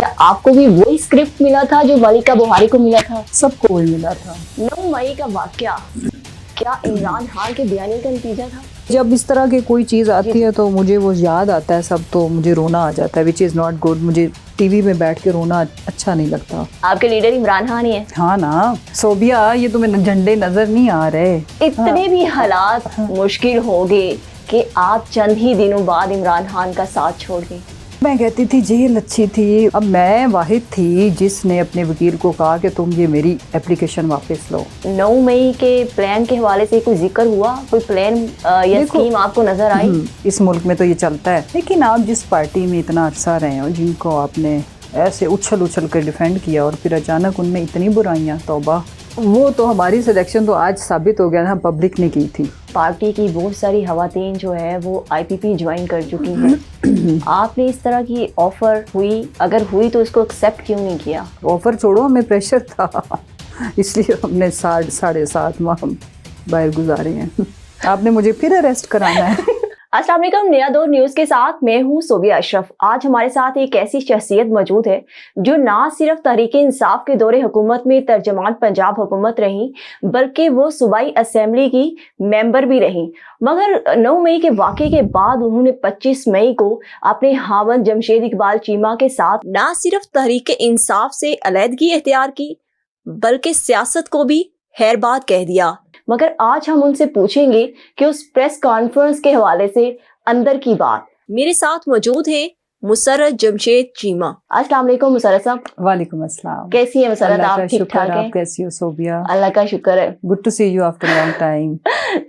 क्या आपको भी वही स्क्रिप्ट मिला था जो मलिका बुहारी को मिला था? सबको वही मिला था। 9 मई का वाकया क्या इमरान खान के बयानी का नतीजा था? जब इस तरह की कोई चीज़ आती है तो मुझे वो याद आता है सब, तो मुझे रोना आ जाता है, विच इज़ नॉट गुड। मुझे टीवी में बैठ के रोना अच्छा नहीं लगता। आपके लीडर इमरान खान ही है। हाँ ना सोबिया, ये तुम्हें झंडे नजर नहीं आ रहे? इतने भी हालात मुश्किल हो गए कि आप चंद ही दिनों बाद इमरान खान का साथ छोड़ गए। मैं कहती थी जेल अच्छी थी। अब मैं वाहिद थी जिसने अपने वकील को कहा कि तुम ये मेरी एप्लीकेशन वापस लो। 9 मई के प्लान के हवाले से कोई जिक्र हुआ, कोई प्लान या स्कीम आपको नजर आई? इस मुल्क में तो ये चलता है, लेकिन आप जिस पार्टी में इतना अरसा रहे हो, जिनको आपने ऐसे उछल कर डिफेंड किया और फिर अचानक उनमें इतनी बुराइयां, तौबा। वो तो हमारी सिलेक्शन तो आज साबित हो गया ना, पब्लिक ने की थी। पार्टी की बहुत सारी खवातीन जो है वो IPP ज्वाइन कर चुकी हैं। आपने इस तरह की ऑफर हुई, अगर हुई तो उसको एक्सेप्ट क्यों नहीं किया? ऑफर छोड़ो, हमें प्रेशर था इसलिए हमने 7.5 माह बाहर गुजारे हैं। आपने मुझे फिर अरेस्ट कराना है। अस्सलाम वालेकुम, नया दौर न्यूज़ के साथ मैं हूं सोबिया अशरफ। आज हमारे साथ एक ऐसी शख्सियत मौजूद है जो ना सिर्फ तहरीक इंसाफ के दौरे हुकूमत में तर्जमान पंजाब हुकूमत रही, बल्कि वो सूबाई असेंबली की मेंबर भी रही। मगर 9 मई के वाक़े के बाद उन्होंने 25 मई को अपने हावन जमशेद इकबाल चीमा के साथ ना सिर्फ तहरीक इंसाफ से अलहदगी इख्तियार की, बल्कि सियासत को भी खैरबाद कह दिया। मगर आज हम उनसे पूछेंगे कि उस प्रेस कॉन्फ्रेंस के हवाले से अंदर की बात। मेरे साथ मौजूद है मुसर्रत जमशेद चीमा। अस्सलाम वालेकुम मुसर्रत साहब। वालेकुम अस्सलाम। कैसी है मुसर्रत? आप ठीक ठाक हैं? आप कैसी हो सोबिया? अल्लाह का शुक्र है। Good to see you after long time.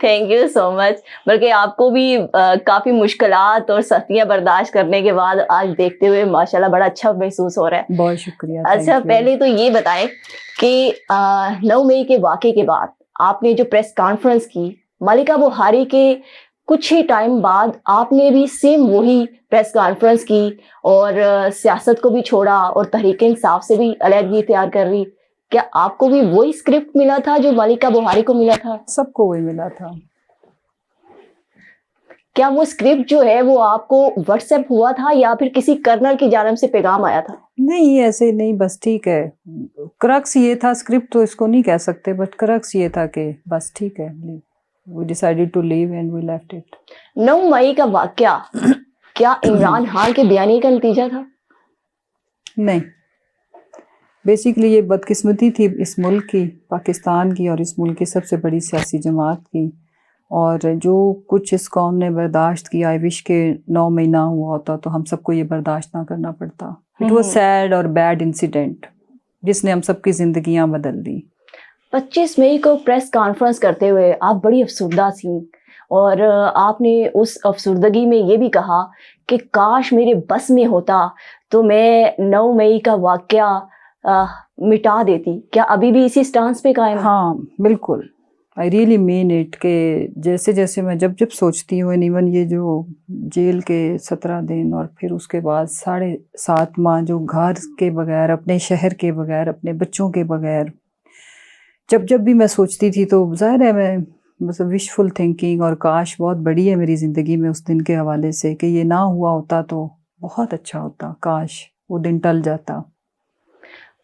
Thank you so much. बल्कि आपको भी काफी मुश्किलात और सख्तियां बर्दाश्त करने के बाद आज देखते हुए माशाल्लाह बड़ा अच्छा महसूस हो रहा है। बहुत शुक्रिया। अच्छा, पहले तो ये बताएं कि 9 मई के वाक़े के बाद आपने जो प्रेस कॉन्फ्रेंस की, मलिका बुहारी के कुछ ही टाइम बाद आपने भी सेम वही प्रेस कॉन्फ्रेंस की और सियासत को भी छोड़ा और तहरीक इंसाफ से भी अलहदगी इख्तियार कर ली। क्या आपको भी वही स्क्रिप्ट मिला था जो मलिका बुहारी को मिला था? सबको वही मिला था। क्या वो स्क्रिप्ट जो है वो आपको व्हाट्सएप हुआ था या फिर किसी कर्नल की जानिब से पैगाम आया था? नहीं, ऐसे नहीं, बस ठीक है। क्रक्स ये था, स्क्रिप्ट तो इसको नहीं कह सकते, बट क्रक्स ये था कि बस ठीक है, we decided to leave and we left it। 9 मई का वाकया क्या इमरान खान के बयानी का नतीजा था? नहीं, बेसिकली ये बदकिस्मती थी इस मुल्क की, पाकिस्तान की और इस मुल्क की सबसे बड़ी सियासी जमात की। और जो कुछ इस कौम ने बर्दाश्त किया, आई विश के 9 महीना हुआ होता तो हम सबको ये बर्दाश्त ना करना पड़ता। इट वॉज सैड और बैड इंसिडेंट जिसने हम सबकी जिंदगियां बदल दी। 25 मई को प्रेस कॉन्फ्रेंस करते हुए आप बड़ी अफसुर्दा थी और आपने उस अफसुर्दगी में ये भी कहा कि काश मेरे बस में होता तो मैं 9 मई का वाकया मिटा देती। क्या अभी भी इसी स्टांस पे कायम? हाँ बिल्कुल, आई रियली मीन इट। के जैसे जैसे मैं जब सोचती हूँ, इवन ये जो जेल के 17 दिन और फिर उसके बाद 7.5 माह जो घर के बगैर, अपने शहर के बगैर, अपने बच्चों के बगैर, जब भी मैं सोचती थी तो जाहिर है मैं बस विशफुल थिंकिंग और काश बहुत बड़ी है मेरी ज़िंदगी में उस दिन के हवाले से कि ये ना हुआ होता तो बहुत अच्छा होता, काश वो दिन टल जाता।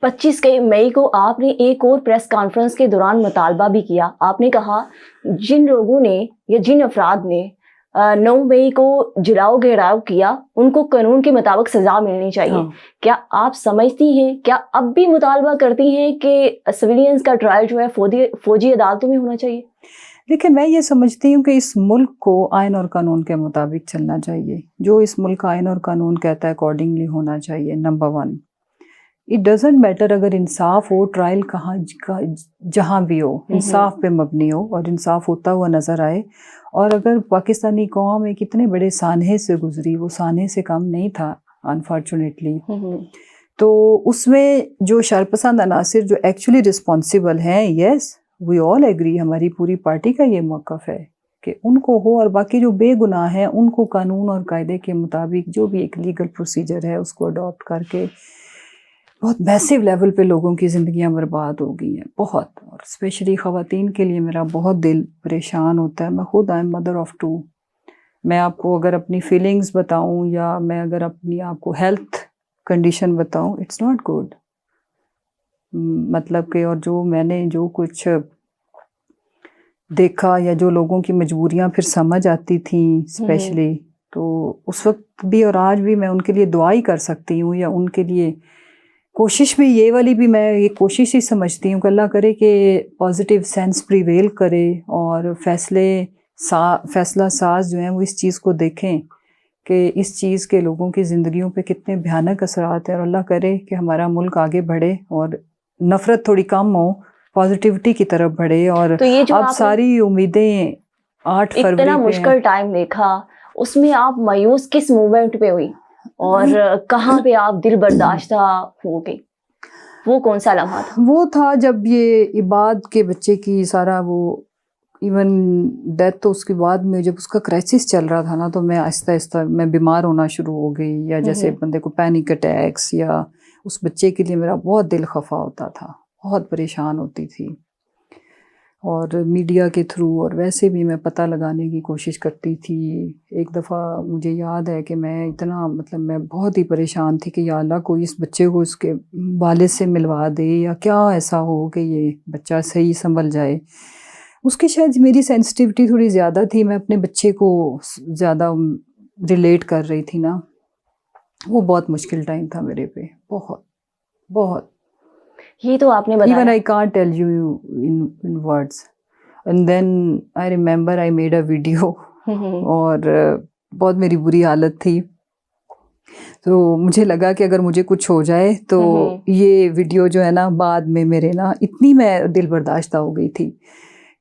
25 मई को आपने एक और प्रेस कॉन्फ्रेंस के दौरान मुतालबा भी किया। आपने कहा जिन लोगों ने या जिन अफराद ने 9 मई को जलाओ घेराव किया उनको कानून के मुताबिक सजा मिलनी चाहिए। हाँ। क्या आप समझती हैं, क्या अब भी मुतालबा करती हैं कि सिविलियंस का ट्रायल जो है फौजी अदालतों में होना चाहिए? लेकिन मैं ये समझती हूँ कि इस मुल्क को आइन और कानून के मुताबिक चलना चाहिए। जो इस मुल्क का आइन और कानून कहता है अकॉर्डिंगली होना चाहिए। नंबर 1, इट डजेंट मैटर अगर इंसाफ हो, ट्रायल जहाँ भी हो, इंसाफ पे मबनी हो और इंसाफ होता हुआ नज़र आए। और अगर पाकिस्तानी कौम एक इतने बड़े सानहे से गुजरी, वो सानहे से कम नहीं था अनफॉर्चुनेटली, तो उसमें जो शरपसंद अनासिर जो एक्चुअली रिस्पॉन्सिबल हैं, यस वी ऑल एग्री, हमारी पूरी पार्टी का ये मौक़िफ़ है कि उनको हो, और बाकी जो बेगुनाह हैं उनको कानून और कायदे के मुताबिक जो भी एक लीगल प्रोसीजर है उसको अडॉप्ट करके। बहुत मैसिव लेवल पे लोगों की ज़िंदगियां बर्बाद हो गई हैं बहुत, और स्पेशली ख़वातीन के लिए मेरा बहुत दिल परेशान होता है। मैं खुद आई एम मदर ऑफ़ 2। मैं आपको अगर अपनी फीलिंग्स बताऊं या मैं अगर अपनी आपको हेल्थ कंडीशन बताऊं, इट्स नॉट गुड। मतलब कि और जो मैंने जो कुछ देखा या जो लोगों की मजबूरियां फिर समझ आती थी स्पेशली, तो उस वक्त भी और आज भी मैं उनके लिए दुआ ही कर सकती हूँ, या उनके लिए कोशिश भी ये वाली भी मैं ये कोशिश ही समझती हूँ कि अल्लाह करे कि पॉजिटिव सेंस प्रिवेल करे और फैसला साज जो हैं वो इस चीज़ को देखें कि इस चीज़ के लोगों की ज़िंदगियों पे कितने भयानक असरात हैं, और अल्लाह करे कि हमारा मुल्क आगे बढ़े और नफ़रत थोड़ी कम हो, पॉजिटिविटी की तरफ बढ़े। और तो ये जो अब आपने सारी उम्मीदें 8 फरवरी इतना पे मुश्किल टाइम देखा, उसमें आप मायूस किस मोमेंट पे हुई और कहाँ पे आप दिल बर्दाश्ता हो गई? वो कौन सा लम्हा था? वो था जब ये इबाद के बच्चे की सारा वो इवन डेथ, तो उसके बाद में जब उसका क्राइसिस चल रहा था ना, तो मैं आहिस्ता आहिस्ता मैं बीमार होना शुरू हो गई, या जैसे बंदे को पैनिक अटैक्स, या उस बच्चे के लिए मेरा बहुत दिल खफा होता था, बहुत परेशान होती थी। और मीडिया के थ्रू और वैसे भी मैं पता लगाने की कोशिश करती थी। एक दफ़ा मुझे याद है कि मैं इतना मतलब मैं बहुत ही परेशान थी कि या अल्लाह कोई इस बच्चे को इसके वालिद से मिलवा दे, या क्या ऐसा हो कि ये बच्चा सही संभल जाए। उसकी शायद मेरी सेंसिटिविटी थोड़ी ज़्यादा थी, मैं अपने बच्चे को ज़्यादा रिलेट कर रही थी ना। वो बहुत मुश्किल टाइम था मेरे पे, बहुत बहुत। ये तो आपने Even बताया। I can't tell you in words. And then I remember I made a video और बहुत मेरी बुरी हालत थी, तो मुझे लगा कि अगर मुझे कुछ हो जाए तो ये वीडियो जो है ना बाद में मेरे ना इतनी मैं दिल बर्दाश्त हो गई थी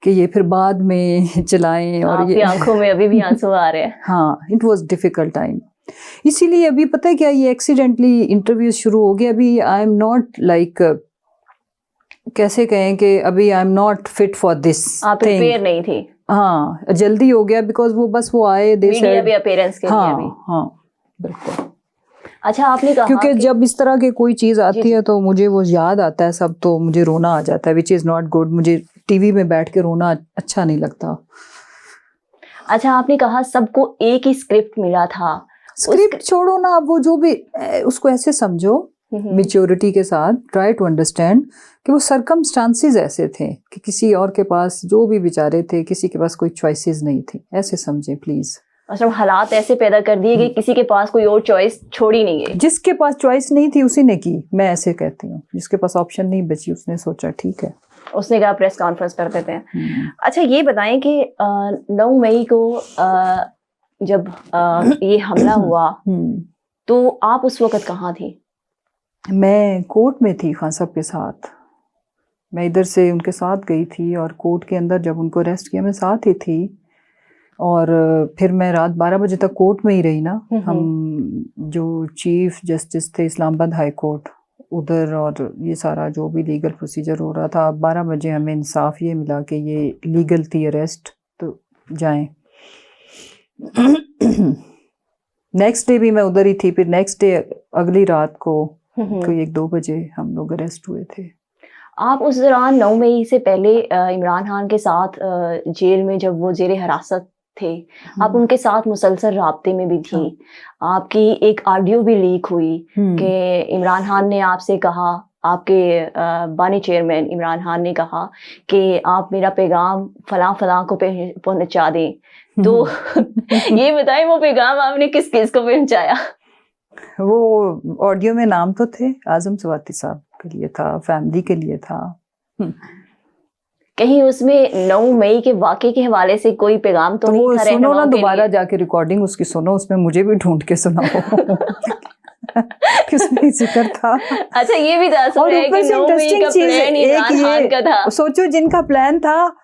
कि ये फिर बाद में चलाएं, और आपकी ये आंखों में अभी भी आंसू आ रहे हैं। हाँ, इट वाज डिफिकल्ट टाइम। इसीलिए अभी पता है क्या, ये एक्सीडेंटली इंटरव्यू शुरू हो गया। अभी आई एम नॉट लाइक, कैसे कहें कि अभी I am not fit for this आप प्रिपेयर नहीं थी। हाँ, जल्दी हो गया बिकॉज वो बस वो आए दे मीडिया भी अपीयरेंस के लिए हाँ भी। हाँ बिल्कुल। अच्छा, आपने कहा क्योंकि कि जब इस तरह की कोई चीज़ आती जी। है तो मुझे वो याद आता है सब, तो मुझे रोना आ जाता है, विच इज़ नॉट गुड। मुझे टीवी में बैठ के रोना अच्छा नहीं लगता। अच्छा, आपने कहा सबको एक ही स्क्रिप्ट मिला था। स्क्रिप्ट छोड़ो ना, अब वो जो भी उसको ऐसे समझो मेच्योरिटी के साथ, ट्राई टू अंडरस्टैंड कि वो सरकमस्टांसेस ऐसे थे कि किसी और के पास जो भी बेचारे थे, किसी के पास कोई चॉइसेस नहीं थी, ऐसे समझे प्लीज। मतलब हालात ऐसे पैदा कर दिए कि किसी के पास कोई और चॉइस छोड़ी नहीं गई। जिसके पास चॉइस नहीं थी उसी ने की, मैं ऐसे कहती हूँ। जिसके पास ऑप्शन नहीं बची उसने सोचा ठीक है, उसने कहा प्रेस कॉन्फ्रेंस कर देते हैं। अच्छा, ये बताएं कि 9 मई को जब ये हमला हुआ तो आप उस वक्त कहाँ थी? मैं कोर्ट में थी खान साहब के साथ। मैं इधर से उनके साथ गई थी और कोर्ट के अंदर जब उनको अरेस्ट किया मैं साथ ही थी, और फिर मैं रात 12 बजे तक कोर्ट में ही रही ना। हम जो चीफ जस्टिस थे इस्लामाबाद हाई कोर्ट उधर, और ये सारा जो भी लीगल प्रोसीजर हो रहा था, 12 बजे हमें इंसाफ ये मिला कि ये लीगल थी अरेस्ट, तो जाएं। नेक्स्ट डे भी मैं उधर ही थी। फिर नेक्स्ट डे अगली रात को कोई 1-2 बजे हम लोग अरेस्ट हुए थे। आप उस दौरान 9 मई से पहले इमरान खान के साथ जेल में जब वो जेर हिरासत थे, आप उनके साथ मुसलसल राब्ते में भी थी। आपकी एक ऑडियो भी लीक हुई कि इमरान खान ने आपसे कहा, आपके बानी चेयरमैन इमरान खान ने कहा कि आप मेरा पैगाम फलां फलां को पहुंचा दें। तो ये बताएं वो पैगाम आपने किस किस को पहुंचाया? वो ऑडियो में नाम तो थे, आजम स्वाति साहब के लिए था, फैमिली के लिए था। कहीं उसमें 9 मई के वाक़े के हवाले से कोई पैगाम तो नहीं था? सुनो ना, दोबारा जाके रिकॉर्डिंग उसकी सुनो, उसमें मुझे भी ढूंढ के सुनाओ किसमें जिक्र था। अच्छा, ये भी था कि 9 मई का प्लान इमरान खान का था। सोचो, जिनका प्लान था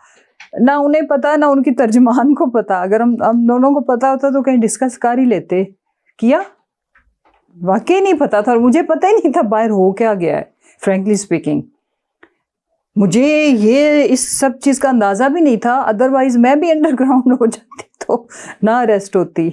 ना उन्हें पता ना उनकी तर्जमान को पता। अगर हम दोनों को पता होता तो कहीं डिस्कस कर ही लेते। किया वाकई नहीं पता था, और मुझे पता ही नहीं था बाहर हो क्या गया है। फ्रैंकली स्पीकिंग, मुझे ये इस सब चीज़ का अंदाज़ा भी नहीं था, अदरवाइज मैं भी अंडरग्राउंड हो जाती तो ना अरेस्ट होती।